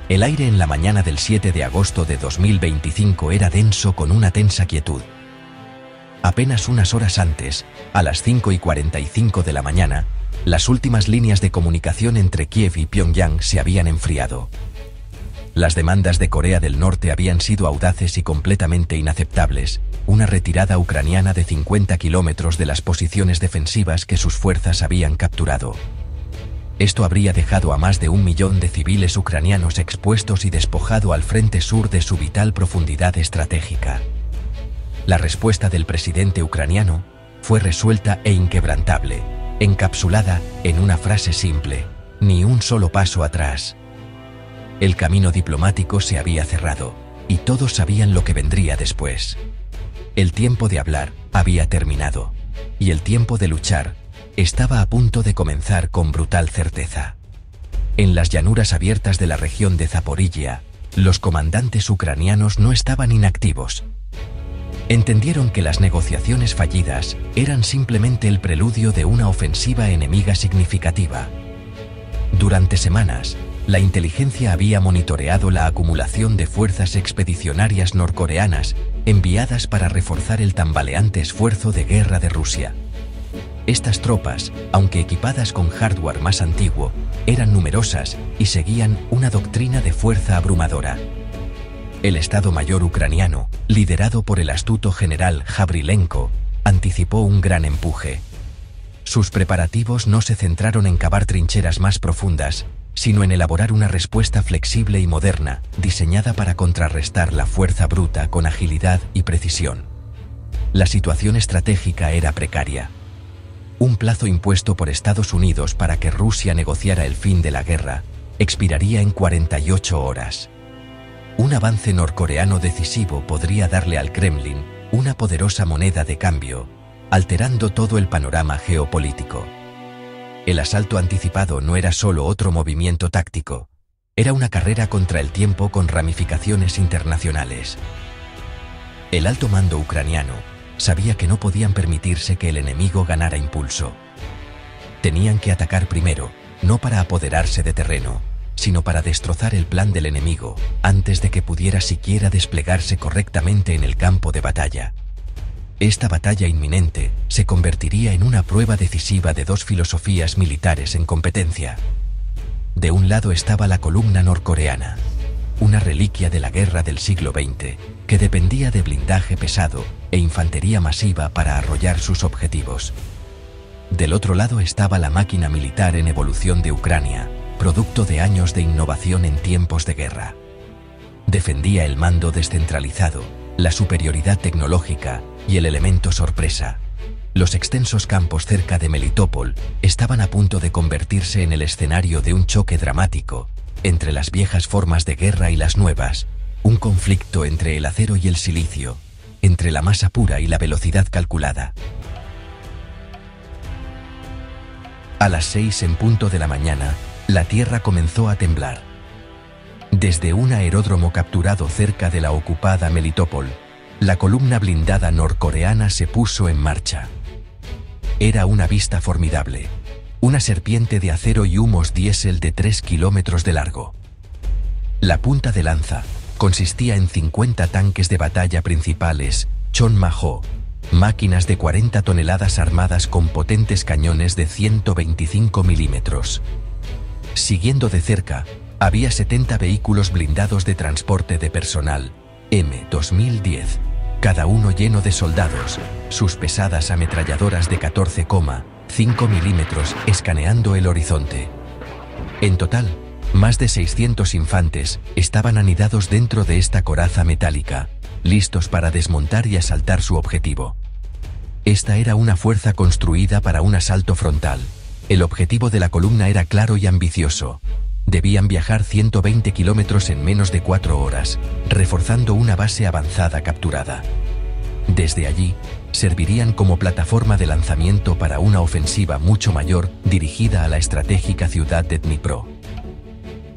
El aire en la mañana del 7 de agosto de 2025 era denso con una tensa quietud. Apenas unas horas antes, a las 5:45 de la mañana, las últimas líneas de comunicación entre Kiev y Pyongyang se habían enfriado. Las demandas de Corea del Norte habían sido audaces y completamente inaceptables, una retirada ucraniana de 50 kilómetros de las posiciones defensivas que sus fuerzas habían capturado. Esto habría dejado a más de 1 millón de civiles ucranianos expuestos y despojado al frente sur de su vital profundidad estratégica. La respuesta del presidente ucraniano fue resuelta e inquebrantable, encapsulada en una frase simple: ni un solo paso atrás. El camino diplomático se había cerrado, y todos sabían lo que vendría después. El tiempo de hablar había terminado, y el tiempo de luchar estaba a punto de comenzar con brutal certeza. En las llanuras abiertas de la región de Zaporilla, los comandantes ucranianos no estaban inactivos. Entendieron que las negociaciones fallidas eran simplemente el preludio de una ofensiva enemiga significativa. Durante semanas, la inteligencia había monitoreado la acumulación de fuerzas expedicionarias norcoreanas enviadas para reforzar el tambaleante esfuerzo de guerra de Rusia. Estas tropas, aunque equipadas con hardware más antiguo, eran numerosas y seguían una doctrina de fuerza abrumadora. El Estado Mayor ucraniano, liderado por el astuto general Gavrilenko, anticipó un gran empuje. Sus preparativos no se centraron en cavar trincheras más profundas, sino en elaborar una respuesta flexible y moderna, diseñada para contrarrestar la fuerza bruta con agilidad y precisión. La situación estratégica era precaria. Un plazo impuesto por Estados Unidos para que Rusia negociara el fin de la guerra expiraría en 48 horas. Un avance norcoreano decisivo podría darle al Kremlin una poderosa moneda de cambio, alterando todo el panorama geopolítico. El asalto anticipado no era solo otro movimiento táctico, era una carrera contra el tiempo con ramificaciones internacionales. El alto mando ucraniano sabía que no podían permitirse que el enemigo ganara impulso. Tenían que atacar primero, no para apoderarse de terreno, sino para destrozar el plan del enemigo antes de que pudiera siquiera desplegarse correctamente en el campo de batalla. Esta batalla inminente se convertiría en una prueba decisiva de dos filosofías militares en competencia. De un lado estaba la columna norcoreana, una reliquia de la guerra del siglo XX, que dependía de blindaje pesado e infantería masiva para arrollar sus objetivos. Del otro lado estaba la máquina militar en evolución de Ucrania, producto de años de innovación en tiempos de guerra. Defendía el mando descentralizado, la superioridad tecnológica y el elemento sorpresa. Los extensos campos cerca de Melitopol estaban a punto de convertirse en el escenario de un choque dramático entre las viejas formas de guerra y las nuevas, un conflicto entre el acero y el silicio, entre la masa pura y la velocidad calculada. A las 6 en punto de la mañana, la tierra comenzó a temblar. Desde un aeródromo capturado cerca de la ocupada Melitopol, la columna blindada norcoreana se puso en marcha. Era una vista formidable, una serpiente de acero y humos diésel de 3 kilómetros de largo. La punta de lanza consistía en 50 tanques de batalla principales Chonmaho, máquinas de 40 toneladas armadas con potentes cañones de 125 milímetros. Siguiendo de cerca, había 70 vehículos blindados de transporte de personal, M-2010, cada uno lleno de soldados, sus pesadas ametralladoras de 14,5 milímetros escaneando el horizonte. En total, más de 600 infantes estaban anidados dentro de esta coraza metálica, listos para desmontar y asaltar su objetivo. Esta era una fuerza construida para un asalto frontal. El objetivo de la columna era claro y ambicioso. Debían viajar 120 kilómetros en menos de 4 horas, reforzando una base avanzada capturada. Desde allí, servirían como plataforma de lanzamiento para una ofensiva mucho mayor dirigida a la estratégica ciudad de Dnipro.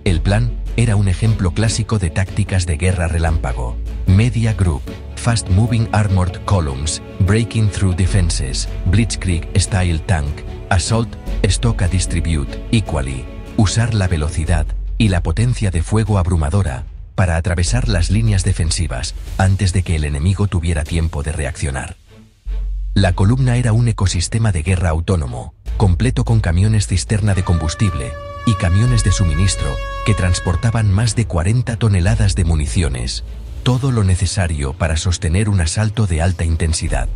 El plan era un ejemplo clásico de tácticas de guerra relámpago. Media Group, Fast Moving Armored Columns, Breaking Through Defenses, Blitzkrieg Style Tank, Assault, Stoka Distribute, Equally. Usar la velocidad y la potencia de fuego abrumadora para atravesar las líneas defensivas antes de que el enemigo tuviera tiempo de reaccionar. La columna era un ecosistema de guerra autónomo, completo con camiones cisterna de combustible y camiones de suministro que transportaban más de 40 toneladas de municiones, todo lo necesario para sostener un asalto de alta intensidad.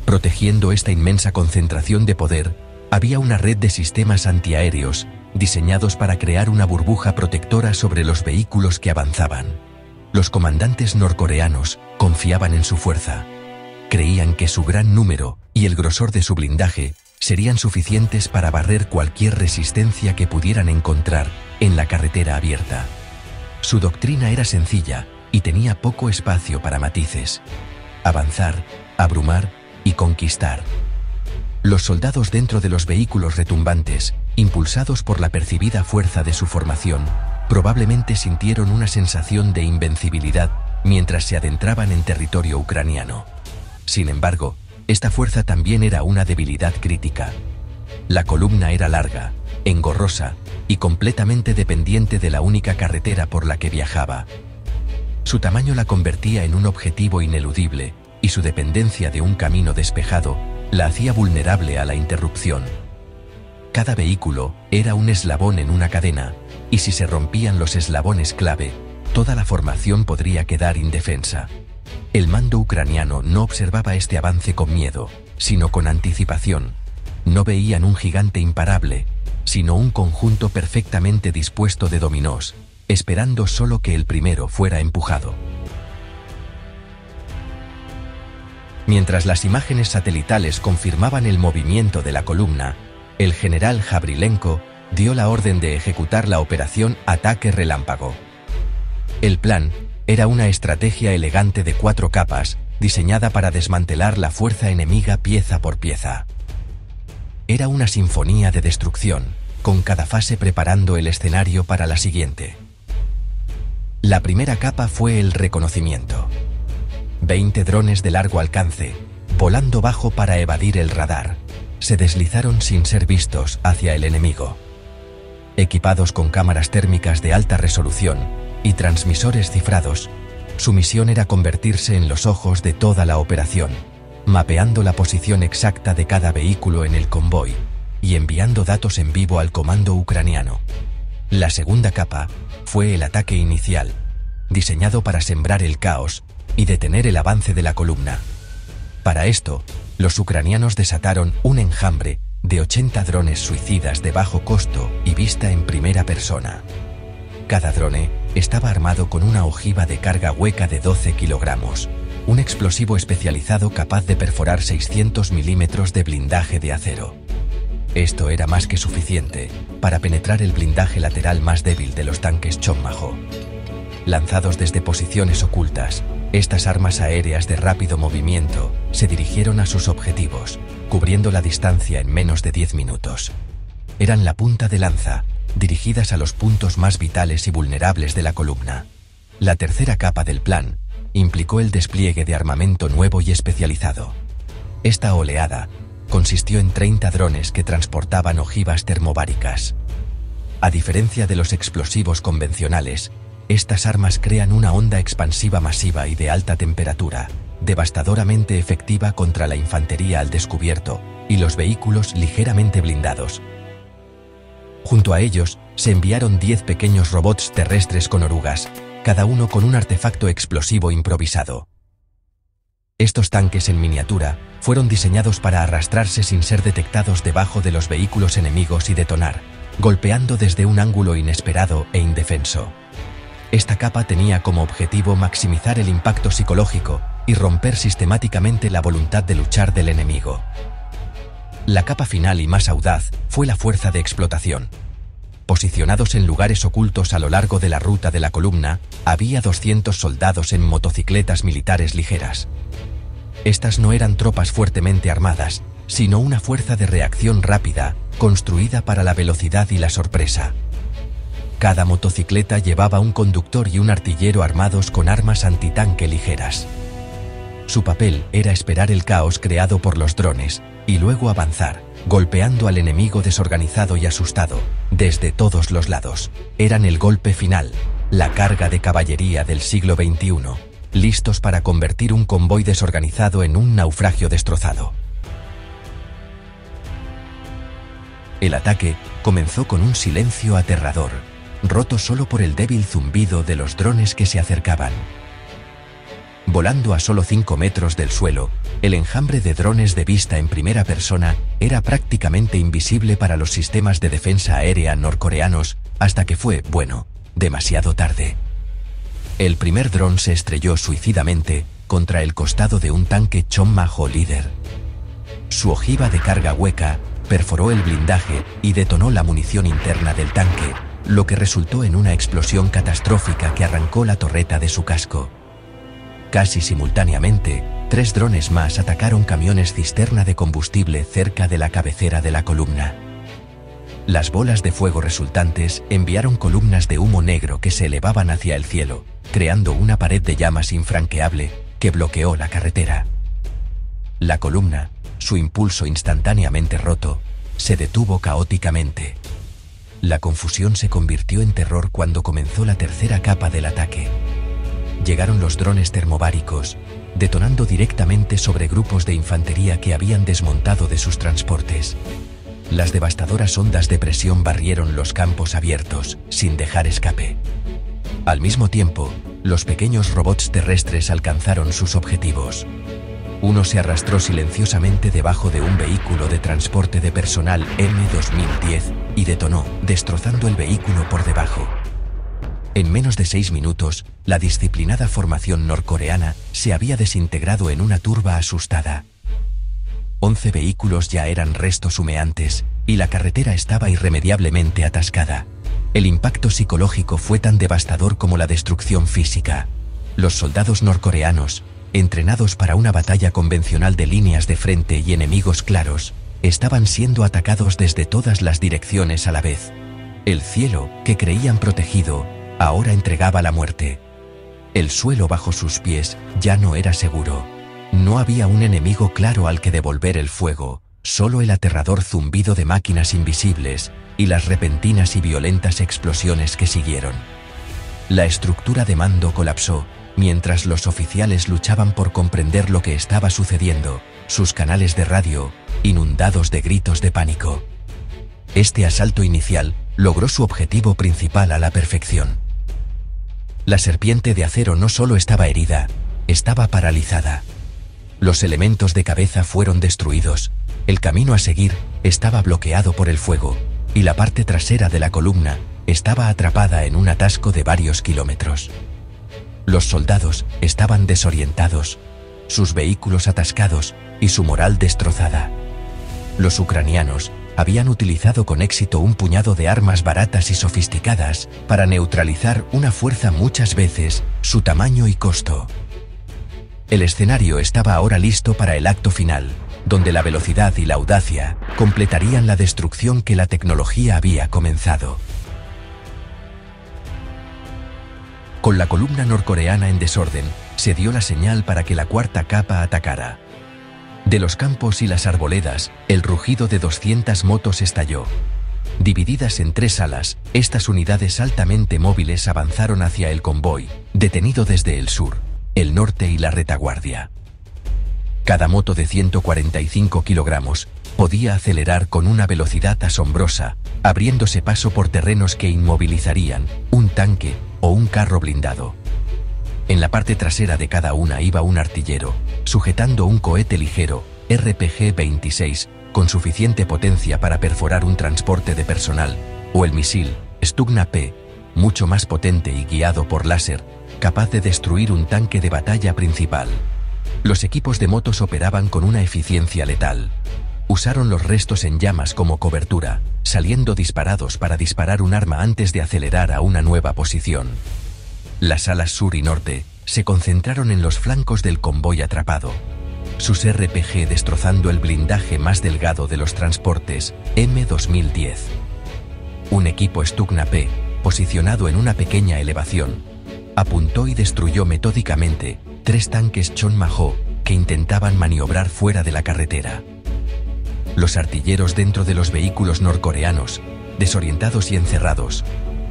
Protegiendo esta inmensa concentración de poder, había una red de sistemas antiaéreos diseñados para crear una burbuja protectora sobre los vehículos que avanzaban. Los comandantes norcoreanos confiaban en su fuerza. Creían que su gran número y el grosor de su blindaje serían suficientes para barrer cualquier resistencia que pudieran encontrar en la carretera abierta. Su doctrina era sencilla y tenía poco espacio para matices: avanzar, abrumar y conquistar. Los soldados dentro de los vehículos retumbantes, impulsados por la percibida fuerza de su formación, probablemente sintieron una sensación de invencibilidad mientras se adentraban en territorio ucraniano. Sin embargo, esta fuerza también era una debilidad crítica. La columna era larga, engorrosa y completamente dependiente de la única carretera por la que viajaba. Su tamaño la convertía en un objetivo ineludible y su dependencia de un camino despejado la hacía vulnerable a la interrupción. Cada vehículo era un eslabón en una cadena, y si se rompían los eslabones clave, toda la formación podría quedar indefensa. El mando ucraniano no observaba este avance con miedo, sino con anticipación. No veían un gigante imparable, sino un conjunto perfectamente dispuesto de dominós, esperando solo que el primero fuera empujado. Mientras las imágenes satelitales confirmaban el movimiento de la columna, el general Javrilenko dio la orden de ejecutar la operación Ataque Relámpago. El plan era una estrategia elegante de 4 capas, diseñada para desmantelar la fuerza enemiga pieza por pieza. Era una sinfonía de destrucción, con cada fase preparando el escenario para la siguiente. La primera capa fue el reconocimiento. 20 drones de largo alcance, volando bajo para evadir el radar, se deslizaron sin ser vistos hacia el enemigo. Equipados con cámaras térmicas de alta resolución y transmisores cifrados, su misión era convertirse en los ojos de toda la operación, mapeando la posición exacta de cada vehículo en el convoy y enviando datos en vivo al comando ucraniano. La segunda capa fue el ataque inicial, diseñado para sembrar el caos y detener el avance de la columna. Para esto, los ucranianos desataron un enjambre de 80 drones suicidas de bajo costo y vista en primera persona. Cada drone estaba armado con una ojiva de carga hueca de 12 kilogramos, un explosivo especializado capaz de perforar 600 milímetros de blindaje de acero. Esto era más que suficiente para penetrar el blindaje lateral más débil de los tanques Tomahawk. Lanzados desde posiciones ocultas, estas armas aéreas de rápido movimiento se dirigieron a sus objetivos, cubriendo la distancia en menos de 10 minutos. Eran la punta de lanza, dirigidas a los puntos más vitales y vulnerables de la columna. La tercera capa del plan implicó el despliegue de armamento nuevo y especializado. Esta oleada consistió en 30 drones que transportaban ojivas termobáricas. A diferencia de los explosivos convencionales, estas armas crean una onda expansiva masiva y de alta temperatura, devastadoramente efectiva contra la infantería al descubierto y los vehículos ligeramente blindados. Junto a ellos, se enviaron 10 pequeños robots terrestres con orugas, cada uno con un artefacto explosivo improvisado. Estos tanques en miniatura fueron diseñados para arrastrarse sin ser detectados debajo de los vehículos enemigos y detonar, golpeando desde un ángulo inesperado e indefenso. Esta capa tenía como objetivo maximizar el impacto psicológico y romper sistemáticamente la voluntad de luchar del enemigo. La capa final y más audaz fue la fuerza de explotación. Posicionados en lugares ocultos a lo largo de la ruta de la columna, había 200 soldados en motocicletas militares ligeras. Estas no eran tropas fuertemente armadas, sino una fuerza de reacción rápida, construida para la velocidad y la sorpresa. Cada motocicleta llevaba un conductor y un artillero armados con armas antitanque ligeras. Su papel era esperar el caos creado por los drones y luego avanzar, golpeando al enemigo desorganizado y asustado, desde todos los lados. Eran el golpe final, la carga de caballería del siglo XXI, listos para convertir un convoy desorganizado en un naufragio destrozado. El ataque comenzó con un silencio aterrador, roto solo por el débil zumbido de los drones que se acercaban. Volando a solo 5 metros del suelo, el enjambre de drones de vista en primera persona era prácticamente invisible para los sistemas de defensa aérea norcoreanos hasta que fue, bueno, demasiado tarde. El primer dron se estrelló suicidamente contra el costado de un tanque Chonma-ho líder. Su ojiva de carga hueca perforó el blindaje y detonó la munición interna del tanque, lo que resultó en una explosión catastrófica que arrancó la torreta de su casco. Casi simultáneamente, 3 drones más atacaron camiones cisterna de combustible cerca de la cabecera de la columna. Las bolas de fuego resultantes enviaron columnas de humo negro que se elevaban hacia el cielo, creando una pared de llamas infranqueable que bloqueó la carretera. La columna, su impulso instantáneamente roto, se detuvo caóticamente. La confusión se convirtió en terror cuando comenzó la tercera capa del ataque. Llegaron los drones termobáricos, detonando directamente sobre grupos de infantería que habían desmontado de sus transportes. Las devastadoras ondas de presión barrieron los campos abiertos, sin dejar escape. Al mismo tiempo, los pequeños robots terrestres alcanzaron sus objetivos. Uno se arrastró silenciosamente debajo de un vehículo de transporte de personal M2010 y detonó, destrozando el vehículo por debajo. En menos de 6 minutos, la disciplinada formación norcoreana se había desintegrado en una turba asustada. 11 vehículos ya eran restos humeantes, y la carretera estaba irremediablemente atascada. El impacto psicológico fue tan devastador como la destrucción física. Los soldados norcoreanos, entrenados para una batalla convencional de líneas de frente y enemigos claros, estaban siendo atacados desde todas las direcciones a la vez. El cielo, que creían protegido, ahora entregaba la muerte. El suelo bajo sus pies ya no era seguro. No había un enemigo claro al que devolver el fuego, solo el aterrador zumbido de máquinas invisibles y las repentinas y violentas explosiones que siguieron. La estructura de mando colapsó, mientras los oficiales luchaban por comprender lo que estaba sucediendo, sus canales de radio, inundados de gritos de pánico. Este asalto inicial logró su objetivo principal a la perfección. La serpiente de acero no solo estaba herida, estaba paralizada. Los elementos de cabeza fueron destruidos, el camino a seguir estaba bloqueado por el fuego, y la parte trasera de la columna estaba atrapada en un atasco de varios kilómetros. Los soldados estaban desorientados, sus vehículos atascados y su moral destrozada. Los ucranianos habían utilizado con éxito un puñado de armas baratas y sofisticadas para neutralizar una fuerza muchas veces su tamaño y costo. El escenario estaba ahora listo para el acto final, donde la velocidad y la audacia completarían la destrucción que la tecnología había comenzado. Con la columna norcoreana en desorden, se dio la señal para que la cuarta capa atacara. De los campos y las arboledas, el rugido de 200 motos estalló. Divididas en 3 alas, estas unidades altamente móviles avanzaron hacia el convoy, detenido desde el sur, el norte y la retaguardia. Cada moto de 145 kilogramos podía acelerar con una velocidad asombrosa, abriéndose paso por terrenos que inmovilizarían un tanque o un carro blindado. En la parte trasera de cada una iba un artillero, sujetando un cohete ligero, RPG-26, con suficiente potencia para perforar un transporte de personal, o el misil, Stugna-P, mucho más potente y guiado por láser, capaz de destruir un tanque de batalla principal. Los equipos de motos operaban con una eficiencia letal. Usaron los restos en llamas como cobertura, saliendo disparados para disparar un arma antes de acelerar a una nueva posición. Las alas sur y norte se concentraron en los flancos del convoy atrapado, sus RPG destrozando el blindaje más delgado de los transportes M2010. Un equipo Stugna-P, posicionado en una pequeña elevación, apuntó y destruyó metódicamente 3 tanques Chonma-ho que intentaban maniobrar fuera de la carretera. Los artilleros dentro de los vehículos norcoreanos, desorientados y encerrados,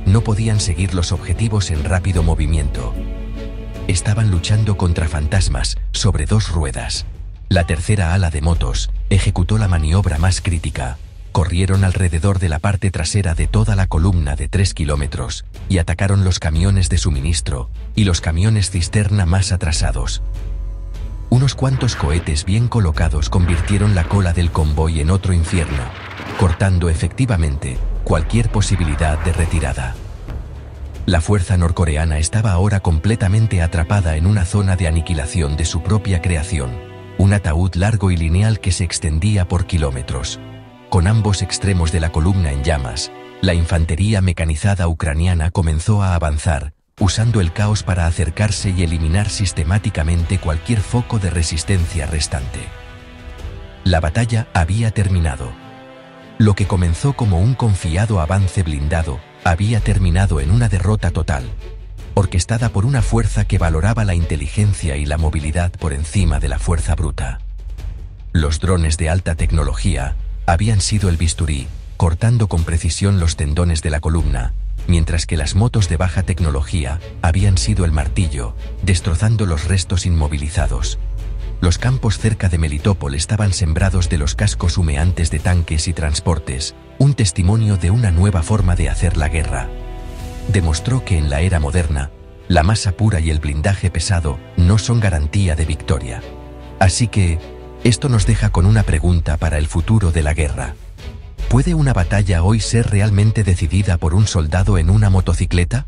no podían seguir los objetivos en rápido movimiento. Estaban luchando contra fantasmas sobre dos ruedas. La tercera ala de motos ejecutó la maniobra más crítica. Corrieron alrededor de la parte trasera de toda la columna de 3 kilómetros y atacaron los camiones de suministro y los camiones cisterna más atrasados. Unos cuantos cohetes bien colocados convirtieron la cola del convoy en otro infierno, cortando efectivamente cualquier posibilidad de retirada. La fuerza norcoreana estaba ahora completamente atrapada en una zona de aniquilación de su propia creación, un ataúd largo y lineal que se extendía por kilómetros. Con ambos extremos de la columna en llamas, la infantería mecanizada ucraniana comenzó a avanzar, usando el caos para acercarse y eliminar sistemáticamente cualquier foco de resistencia restante. La batalla había terminado. Lo que comenzó como un confiado avance blindado, había terminado en una derrota total, orquestada por una fuerza que valoraba la inteligencia y la movilidad por encima de la fuerza bruta. Los drones de alta tecnología habían sido el bisturí, cortando con precisión los tendones de la columna, mientras que las motos de baja tecnología habían sido el martillo, destrozando los restos inmovilizados. Los campos cerca de Melitopol estaban sembrados de los cascos humeantes de tanques y transportes, un testimonio de una nueva forma de hacer la guerra. Demostró que en la era moderna, la masa pura y el blindaje pesado no son garantía de victoria. Así que, esto nos deja con una pregunta para el futuro de la guerra. ¿Puede una batalla hoy ser realmente decidida por un soldado en una motocicleta?